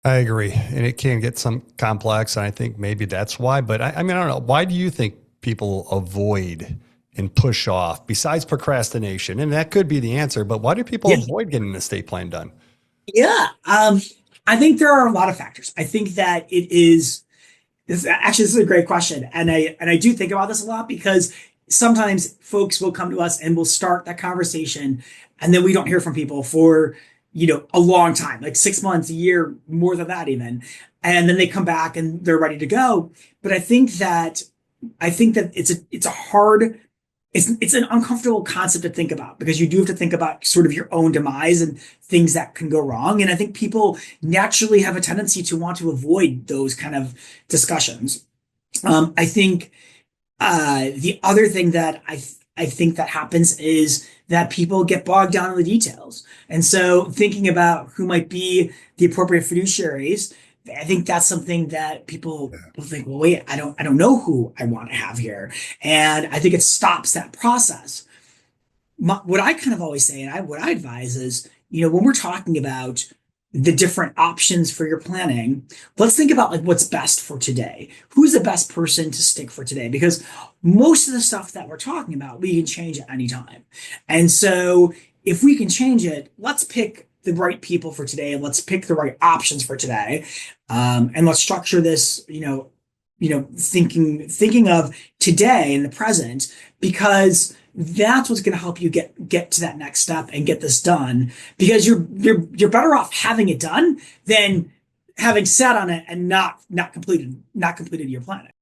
I agree. And it can get some complex. And I think maybe that's why. But I mean, I don't know. Why do you think people avoid and push off besides procrastination? And that could be the answer. But why do people Yeah. avoid getting an estate plan done? Yeah. I think there are a lot of factors. I think that this is a great question. And I do think about this a lot because sometimes folks will come to us and we'll start that conversation and then we don't hear from people for, a long time, like 6 months, a year, more than that even. And then they come back and they're ready to go. But I think that it's a hard it's an uncomfortable concept to think about because you do have to think about sort of your own demise and things that can go wrong. And I think people naturally have a tendency to want to avoid those kind of discussions. I think the other thing that I think that happens is that people get bogged down in the details. And so thinking about who might be the appropriate fiduciaries, I think that's something that people will think, well, wait, I don't know who I want to have here. And I think it stops that process. What I kind of always say, and what I advise is, when we're talking about the different options for your planning, let's think about like what's best for today. Who's the best person to stick for today? Because most of the stuff that we're talking about, we can change at any time. And so if we can change it, let's pick the right people for today and let's pick the right options for today. And let's structure this, thinking of today in the present, because that's what's going to help you get to that next step and get this done. Because you're better off having it done than having sat on it and not completed your planning.